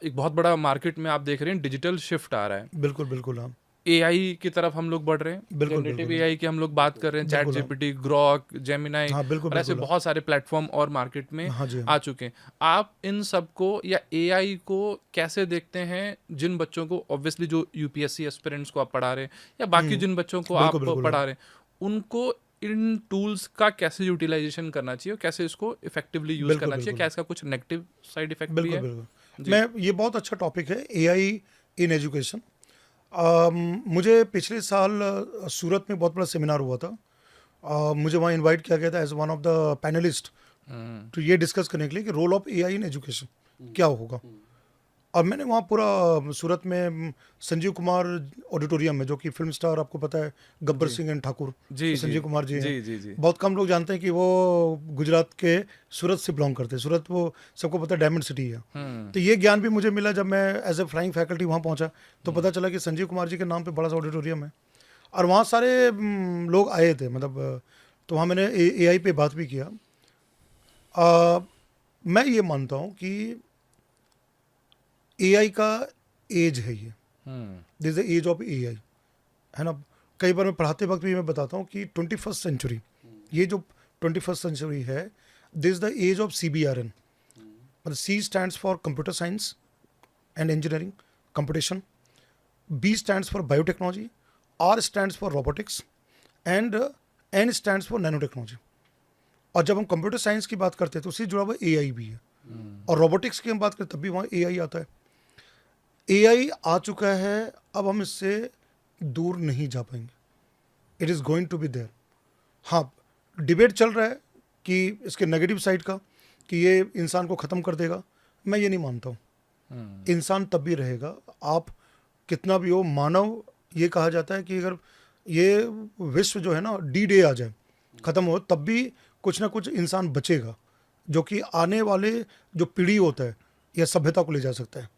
एक बहुत बड़ा मार्केट में आप देख रहे हैं डिजिटल शिफ्ट आ रहा है। बिल्कुल बिल्कुल हाँ। एआई की तरफ हम लोग बढ़ रहे हैं, बिल्कुल जनरेटिव बिल्कुल हाँ। एआई की हम लोग बात कर रहे हैं, चैट बिल्कुल हाँ। जीपीटी, ग्रॉक, जेमिनाई हाँ बिल्कुल और ऐसे बिल्कुल हाँ। बहुत सारे प्लेटफॉर्म और मार्केट में हाँ जी आ हाँ। चुके हैं। आप इन सब को या एआई को कैसे देखते हैं? जिन बच्चों को ऑब्वियसली जो यूपीएससी एस्पिरेंट्स को आप पढ़ा रहे हैं या बाकी जिन बच्चों को बिल्कुल आप बिल्कुल हाँ। पढ़ा रहे हैं, उनको इन टूल्स का कैसे यूटिलाइजेशन करना चाहिए और कैसे इसको इफेक्टिवली यूज बिल्कुल करना चाहिए? बिल्कुल क्या इसका कुछ नेगेटिव साइड इफेक्ट भी बिल्कुल है? बिल्कुल। जी। मैं, ये बहुत अच्छा टॉपिक है, एआई इन एजुकेशन। मुझे पिछले साल सूरत में बहुत बड़ा सेमिनार हुआ था। मुझे वहाँ इनवाइट किया गया था as one of the panelist, hmm. तो ये डिस्कस करने के लिए कि role of AI in education क्या होगा। और मैंने वहाँ पूरा सूरत में संजीव कुमार ऑडिटोरियम में, जो कि फिल्म स्टार, आपको पता है, गब्बर जी सिंह एंड ठाकुर, जी जो जी संजीव कुमार जी हैं। जी जी जी। बहुत कम लोग जानते हैं कि वो गुजरात के सूरत से बिलोंग करते हैं। सूरत, वो सबको पता है, डायमंड सिटी है। हम्म। तो ये ज्ञान भी मुझे मिला जब मैं एज ए फ्लाइंग फैकल्टी वहाँ पहुँचा, तो पता चला कि संजीव कुमार जी के नाम पे बड़ा सा ऑडिटोरियम है। और वहाँ सारे लोग आए थे, मतलब तो वहाँ मैंने एआई पे बात भी किया। मैं ये मानता हूँ कि एआई का एज है ये, hmm. This the age of AI, है ना। कई बार मैं पढ़ाते वक्त भी मैं बताता हूँ कि 21st सेंचुरी, ये जो 21st सेंचुरी है, this the age of CBRN। मतलब C stands for computer science and engineering computation, B stands for biotechnology, R stands for robotics, and N stands for nano technology. और जब हम computer science की बात करते हैं तो उससे जुड़ा हुआ एआई भी है। और रोबोटिक्स की हम बात करें तब भी वहाँ एआई आता है। एआई आ चुका है, अब हम इससे दूर नहीं जा पाएंगे। It is going to be there. हाँ, डिबेट चल रहा है कि इसके नेगेटिव साइड का, कि ये इंसान को ख़त्म कर देगा। मैं ये नहीं मानता हूँ। इंसान तब भी रहेगा, आप कितना भी हो मानव। ये कहा जाता है कि अगर ये विश्व जो है ना D-Day आ जाए, ख़त्म हो, तब भी कुछ ना कुछ इंसान बचेगा, जो कि आने वाले जो पीढ़ी होता है या सभ्यता को ले जा सकता है।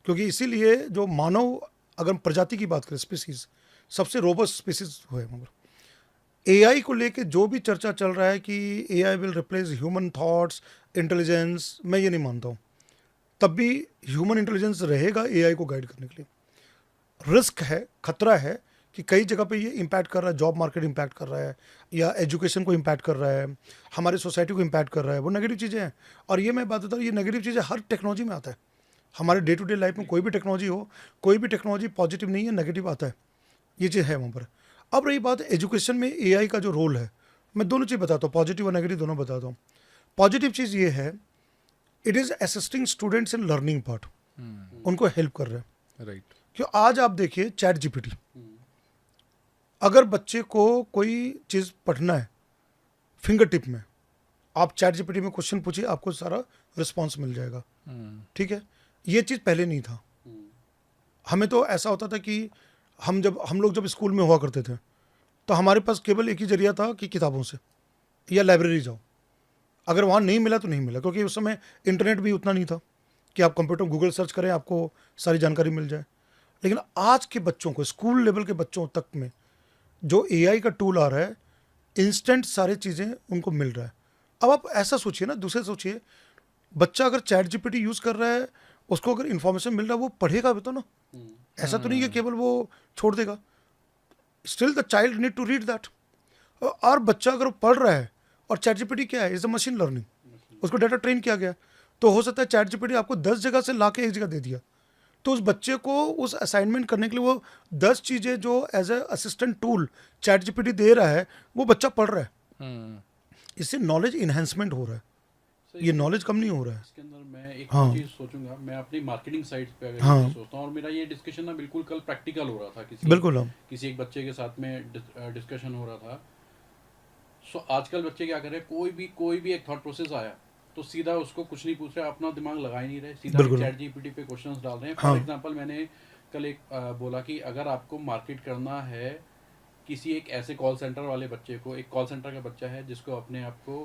क्योंकि इसीलिए जो मानव, अगर हम प्रजाति की बात करें, स्पीसीज, सबसे रोबस्ट स्पीसीज है। मगर एआई को लेके जो भी चर्चा चल रहा है कि AI will replace human thoughts, intelligence, मैं ये नहीं मानता हूँ। तब भी ह्यूमन इंटेलिजेंस रहेगा एआई को गाइड करने के लिए। रिस्क है, खतरा है कि कई जगह पे ये इम्पैक्ट कर रहा है, जॉब मार्केट इम्पैक्ट कर रहा है, या एजुकेशन को इम्पैक्ट कर रहा है, हमारी सोसाइटी को इम्पैक्ट कर रहा है। वो नेगेटिव चीज़ें हैं। और ये मैं बात बता रहा हूँ, ये नेगेटिव चीज़ें हर टेक्नोलॉजी में आता है। हमारे डे टू डे लाइफ में कोई भी टेक्नोलॉजी हो, कोई भी टेक्नोलॉजी पॉजिटिव नहीं है, नेगेटिव आता है। ये चीज़ है वहाँ पर। अब रही बात एजुकेशन में एआई का जो रोल है, मैं दोनों चीज़ बताता हूँ, पॉजिटिव और नेगेटिव दोनों बताता हूँ। पॉजिटिव चीज़ ये है, it is assisting students in learning part, उनको हेल्प कर रहा है। राइट। क्यों, आज आप देखिए चैट जीपीटी, अगर बच्चे को कोई चीज़ पढ़ना है, फिंगर टिप में आप चैट जीपीटी में क्वेश्चन पूछिए, आपको सारा रिस्पॉन्स मिल जाएगा। ठीक है, ये चीज़ पहले नहीं था। हमें तो ऐसा होता था कि हम लोग जब स्कूल में हुआ करते थे, तो हमारे पास केवल एक ही जरिया था कि किताबों से या लाइब्रेरी जाओ। अगर वहाँ नहीं मिला तो नहीं मिला, क्योंकि उस समय इंटरनेट भी उतना नहीं था कि आप कंप्यूटर गूगल सर्च करें आपको सारी जानकारी मिल जाए। लेकिन आज के बच्चों को, स्कूल लेवल के बच्चों तक में जो एआई का टूल आ रहा है, इंस्टेंट सारी चीज़ें उनको मिल रहा है। अब आप ऐसा सोचिए ना, दूसरे सोचिए, बच्चा अगर चैट जीपीटी यूज़ कर रहा है, उसको अगर इन्फॉर्मेशन मिल रहा है, वो पढ़ेगा भी तो ना। ऐसा तो नहीं है केवल वो छोड़ देगा। Still the child need to read that. और बच्चा अगर वो पढ़ रहा है, और चैट जीपीटी क्या है, इज अ मशीन लर्निंग, उसको डाटा ट्रेन किया गया। तो हो सकता है चैट जीपीटी आपको 10 जगह से ला के एक जगह दे दिया, तो उस बच्चे को उस असाइनमेंट करने के लिए वो 10 चीज़ें जो as a assistant tool ChatGPT दे रहा है, वो बच्चा पढ़ रहा है। इससे नॉलेज इन्हेंसमेंट हो रहा है, सर ये नॉलेज कम नहीं हो रहा है। इसके अंदर मैं एक और हाँ चीज़ सोचूंगा, मैं अपनी मार्केटिंग साइट पे अगर ये हाँ चीज़ सोचता हूँ, और मेरा ये डिस्कशन ना बिल्कुल कल प्रैक्टिकल हो रहा था, बिल्कुल हाँ किसी एक बच्चे के साथ में डिस्कशन हो रहा था। सो आजकल बच्चे क्या कर रहे हैं, कोई भी एक थॉट प्रोसेस आया तो सीधा उसको कुछ नहीं पूछ रहे, अपना दिमाग लगा ही नहीं रहे, सीधा बिल्कुल चैट जीपीटी पे क्वेश्चंस डाल रहे हैं। फॉर हाँ एग्जांपल मैंने कल एक बोला कि अगर आपको मार्केट करना है किसी एक ऐसे कॉल सेंटर वाले बच्चे को, एक कॉल सेंटर का बच्चा है जिसको अपने आप को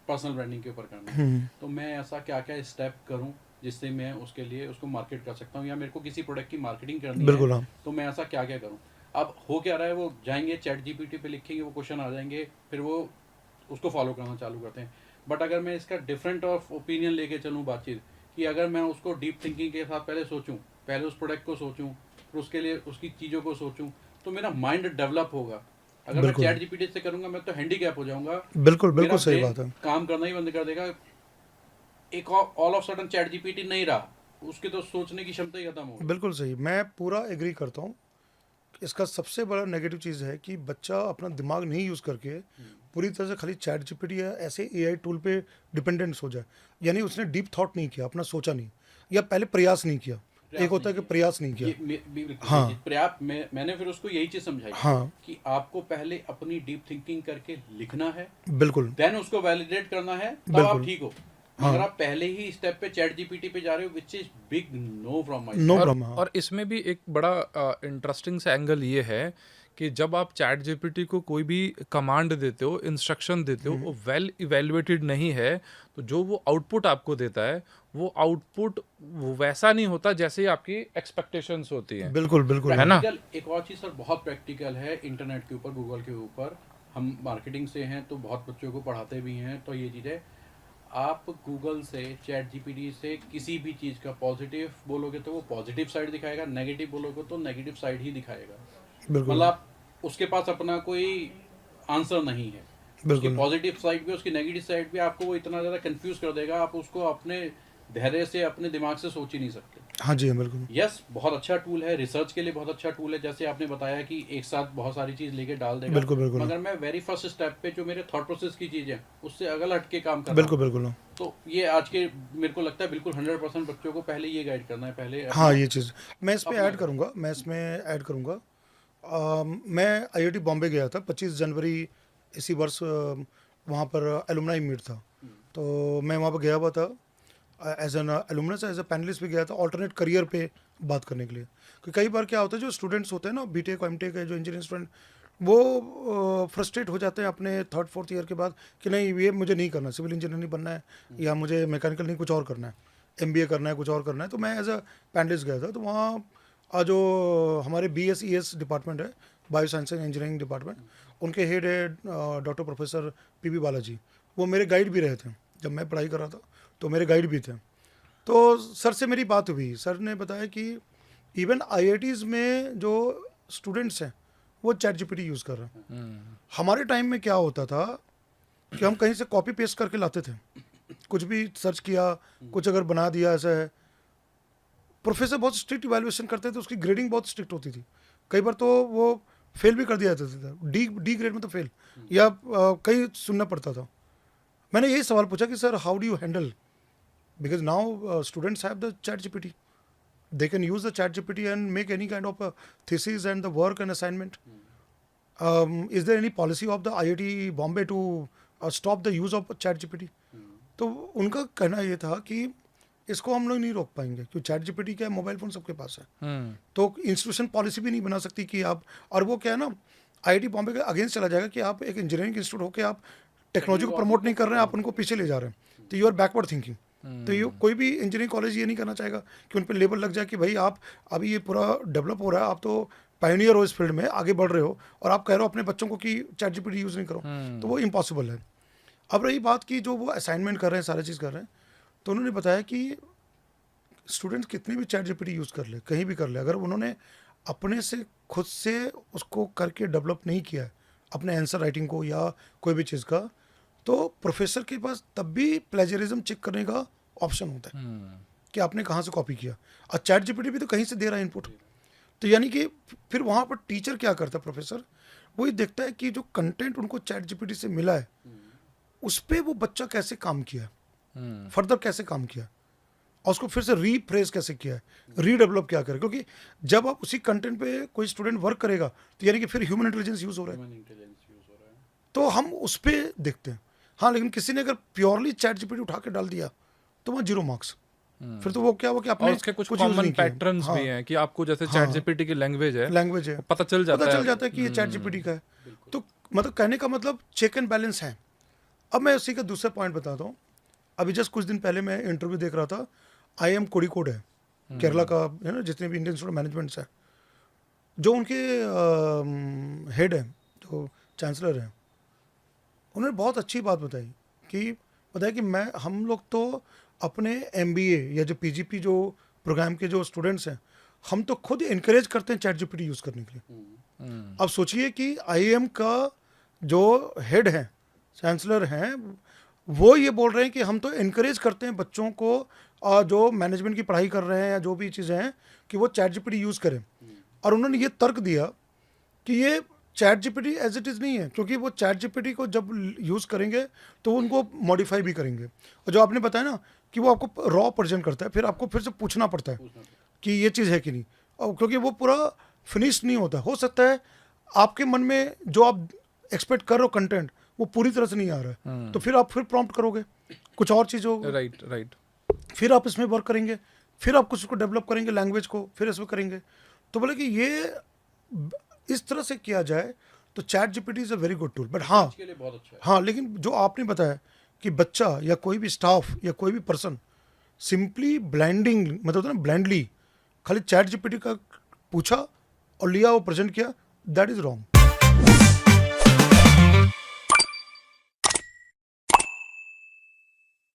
पर्सनल ब्रांडिंग के ऊपर करना है, तो मैं ऐसा क्या क्या स्टेप करूं जिससे मैं उसके लिए उसको मार्केट कर सकता हूं, या मेरे को किसी प्रोडक्ट की मार्केटिंग करनी है बिल्कुल हाँ तो मैं ऐसा क्या क्या करूं। अब हो क्या रहा है, वो जाएंगे चैट जीपीटी पे लिखेंगे, वो क्वेश्चन आ जाएंगे, फिर वो उसको फॉलो करना चालू करते हैं। बट अगर मैं इसका डिफरेंट ऑफ ओपिनियन लेके चलूँ बातचीत कि अगर मैं उसको डीप थिंकिंग के साथ पहले सोचूं, पहले उस प्रोडक्ट को सोचूं, फिर उसके लिए उसकी चीज़ों को सोचूं, तो मेरा माइंड डेवलप होगा। अगर मैं बिल्कुल चैट जीपीटी से करूंगा मैं तो हैंडीकैप हो जाऊंगा, बिल्कुल मेरा बिल्कुल सही ब्रेन बात है। काम करना ही बंद कर देगा। एक all of sudden chat GPT नहीं रहा, उसके तो सोचने की क्षमता ही खत्म हो गई। बिल्कुल सही, मैं पूरा एग्री करता हूँ। इसका सबसे बड़ा नेगेटिव चीज़ है कि बच्चा अपना दिमाग नहीं यूज़ करके पूरी तरह से खाली चैट जीपीटी या ऐसे एआई टूल पे डिपेंडेंस हो जाए, यानी उसने डीप थॉट नहीं किया, अपना सोचा नहीं, या पहले प्रयास नहीं किया। एक प्रयास होता नहीं है कि किया। प्रयास नहीं किया। बिल्कुल हाँ ये चीज़ पर्याप्त, मैंने फिर उसको यही चीज़ समझाई हाँ कि आपको पहले अपनी डीप थिंकिंग करके लिखना है, बिल्कुल देन उसको वैलिडेट करना है, तब आप बिल्कुल ठीक हो। हाँ, मगर आप पहले ही स्टेप पे चैट जीपीटी पे जा रहे हो, which is big no from my no side. Problem. हाँ और इसमें भी एक बड़ा इंटरेस्टिंग सा एंगल ये है कि जब आप चैट जीपीटी को कोई भी कमांड देते हो, इंस्ट्रक्शन देते हो, वो वेल इवेल्युएटेड नहीं है, तो जो वो आउटपुट आपको देता है, वो आउटपुट वो वैसा नहीं होता जैसे आपकी एक्सपेक्टेशंस होती हैं, बिल्कुल बिल्कुल है हाँ ना? प्रैक्टिकल एक और चीज़ सर बहुत प्रैक्टिकल है इंटरनेट के ऊपर, गूगल के ऊपर। हम मार्केटिंग से हैं तो बहुत बच्चों को पढ़ाते भी हैं, तो ये चीज़ है, आप गूगल से, चैट जीपीटी से किसी भी चीज़ का पॉजिटिव बोलोगे तो वो पॉजिटिव साइड दिखाएगा, नेगेटिव बोलोगे तो नेगेटिव साइड ही दिखाएगा। बिल्कुल मतलब आप उसके पास अपना कोई आंसर नहीं है। उसकी बिल्कुल पॉजिटिव साइड भी, उसकी नेगेटिव साइड भी आपको वो इतना ज़्यादा कंफ्यूज कर देगा, आप उसको अपने धैर्य से, अपने दिमाग से सोच ही नहीं सकते। हाँ जी हाँ बिल्कुल यस, बहुत अच्छा टूल है, रिसर्च के लिए बहुत अच्छा टूल है, जैसे आपने बताया कि एक साथ बहुत सारी चीज़ लेके डाल देगा। बिल्कुल बिल्कुल मगर मैं वेरी फर्स्ट स्टेप पे जो मेरे थॉट प्रोसेस की चीज़ है उससे अगल हट के काम कर रहा बिल्कुल हूँ। बिल्कुल तो ये आज के, मेरे को लगता है बिल्कुल 100% बच्चों को पहले ये गाइड करना है, पहले हाँ, अपना ये चीज़ मैं इसमें अपना ऐड करूँगा, मैं आईआईटी बॉम्बे गया था 25 जनवरी इसी वर्ष, वहाँ पर एलुमनाई मीट था, तो मैं वहाँ पर गया हुआ था as an alumnus, as a panelist भी गया था ऑल्टरनेट करियर पे बात करने के लिए। क्योंकि कई बार क्या होता है, जो स्टूडेंट्स होते हैं ना, बीटेक एमटेक है, जो इंजीनियरिंग स्टूडेंट, वो फ्रस्ट्रेट हो जाते हैं अपने थर्ड फोर्थ ईयर के बाद कि नहीं ये मुझे नहीं करना, सिविल इंजीनियर नहीं बनना है, या मुझे मैकेनिकल नहीं कुछ और करना है, एमबीए करना है, कुछ और करना है। तो मैं एज अ पैनलिस्ट गया था, तो वहाँ जो हमारे बीएसईएस डिपार्टमेंट है, bio science and engineering department, उनके हेड है डॉक्टर प्रोफेसर पीबी बालाजी। वो मेरे गाइड भी रहे थे जब मैं पढ़ाई कर रहा था, तो मेरे गाइड भी थे। तो सर से मेरी बात हुई, सर ने बताया कि इवन आईआईटीज़ में जो स्टूडेंट्स हैं वो चैट जीपीटी यूज़ कर रहे हैं। हमारे टाइम में क्या होता था कि हम कहीं से कॉपी पेस्ट करके लाते थे, कुछ भी सर्च किया, कुछ अगर बना दिया ऐसा है। प्रोफेसर बहुत स्ट्रिक्ट इवैल्यूएशन करते थे, उसकी ग्रेडिंग बहुत स्ट्रिक्ट होती थी, कई बार तो वो फेल भी कर दिया जाता था, डी डी ग्रेड में तो फेल, या कई सुनना पड़ता था। मैंने यही सवाल पूछा कि sir how do you handle, because now students have the chat gpt, they can use the chat gpt and make any kind of thesis and the work and assignment. Is there any policy of the IIT Bombay to stop the use of chat gpt? तो उनका कहना ये था कि इसको हम लोग नहीं रोक पाएंगे, क्योंकि चैट जीपीटी क्या है, मोबाइल फोन सबके पास है, तो इंस्टीट्यूशन पॉलिसी भी नहीं बना सकती कि आप, और वो क्या है ना, आईआईटी बॉम्बे के अगेंस्ट चला जाएगा कि आप एक इंजीनियरिंग इंस्टीट्यूट होकर आप टेक्नोलॉजी को प्रमोट नहीं कर रहे हैं, आप उनको पीछे ले जा रहे हैं, तो यू आर बैकवर्ड थिंकिंग। तो ये कोई भी इंजीनियरिंग कॉलेज ये नहीं करना चाहेगा कि उन पर लेबल लग जाए कि भाई आप अभी ये पूरा डेवलप हो रहा है, आप तो पायनियर हो इस फील्ड में, आगे बढ़ रहे हो, और आप कह रहे हो अपने बच्चों को कि चैट जीपीटी यूज़ नहीं करो, तो वो इम्पॉसिबल है। अब रही बात की जो वो असाइनमेंट कर रहे हैं, सारी चीज़ कर रहे हैं, तो उन्होंने बताया कि स्टूडेंट्स कितनी भी चैट जीपीटी यूज़ कर ले, कहीं भी कर ले, अगर उन्होंने अपने से खुद से उसको करके डेवलप नहीं किया है अपने आंसर राइटिंग को या कोई भी चीज़ का, तो प्रोफेसर के पास तब भी प्लेजरिज्म चेक करने का ऑप्शन होता है कि आपने कहाँ से कॉपी किया, और चैट जीपीटी भी तो कहीं से दे रहा है इनपुट। तो यानी कि फिर वहाँ पर टीचर क्या करता है, प्रोफेसर वही देखता है कि जो कंटेंट उनको चैट जीपीटी से मिला है उस पर वो बच्चा कैसे काम किया, फर्दर कैसे काम किया, और उसको फिर से रीफ्रेज कैसे किया है, रीडेवलप क्या करे। क्योंकि जब आप उसी कंटेंट पे कोई स्टूडेंट वर्क करेगा तो यानी कि फिर ह्यूमन इंटेलिजेंस यूज़ हो रहा है, ह्यूमन इंटेलिजेंस यूज हो रहा है। तो हम उस पर देखते हैं। हाँ, लेकिन किसी ने अगर प्योरली चैट जीपीटी उठा के डाल दिया तो वहाँ 0 मार्क्स, फिर तो वो क्या हुआ कि और आपने उसके कुछ use कॉमन नहीं किया। पैटर्न्स हाँ, भी हैं कि आपको जैसे हाँ, चैट जीपीटी की लैंग्वेज है, लैंग्वेज है, पता चल पता चल जाता जाता है कि ये चैट जीपीटी का है। तो मतलब कहने का मतलब चेक एंड बैलेंस है। अब मैं उसी का दूसरा पॉइंट बताता हूँ। अभी जस्ट कुछ दिन पहले मैं इंटरव्यू देख रहा था, IIM कोड़िकोड है केरला का, है ना, जितने भी इंडियन इंस्टीट्यूट मैनेजमेंट्स है, जो उनके हेड है, जो चांसलर हैं, उन्होंने बहुत अच्छी बात बताई कि मैं हम लोग तो अपने MBA या जो PGP जो प्रोग्राम के जो स्टूडेंट्स हैं, हम तो खुद इनकरेज करते हैं चैट जीपीटी यूज़ करने के लिए। अब सोचिए कि IIM का जो हेड है, चांसलर हैं, वो ये बोल रहे हैं कि हम तो इनकरेज करते हैं बच्चों को जो मैनेजमेंट की पढ़ाई कर रहे हैं या जो भी चीज़ें हैं कि वो चैट जीपीटी यूज़ करें। और उन्होंने ये तर्क दिया कि ये ChatGPT as it is नहीं है, क्योंकि वो चैट जीपीटी को जब यूज़ करेंगे तो उनको मॉडिफाई भी करेंगे। और जो आपने बताया ना कि वो आपको रॉ प्रेजेंट करता है, फिर आपको फिर से पूछना पड़ता है कि ये चीज़ है कि नहीं, और क्योंकि वो पूरा फिनिश नहीं होता। हो सकता है आपके मन में जो आप एक्सपेक्ट कर रहे हो कंटेंट वो पूरी तरह से नहीं आ रहा है, तो फिर आप फिर प्रॉम्प्ट करोगे, कुछ और चीज़ होगी, राइट। फिर आप इसमें वर्क करेंगे, फिर आप कुछ को डेवलप करेंगे लैंग्वेज को, फिर इसमें करेंगे। तो बोले कि ये इस तरह से किया जाए तो chat GPT is a very good tool. But हाँ, इसके लिए बहुत अच्छा है। हाँ, लेकिन जो आपने बताया कि बच्चा या कोई भी स्टाफ या कोई भी पर्सन सिंपली ब्लाइंडिंग, मतलब होता है ना ब्लाइंडली, खाली चैट जीपीटी का पूछा और लिया वो प्रेजेंट किया, दैट इज़ रॉन्ग।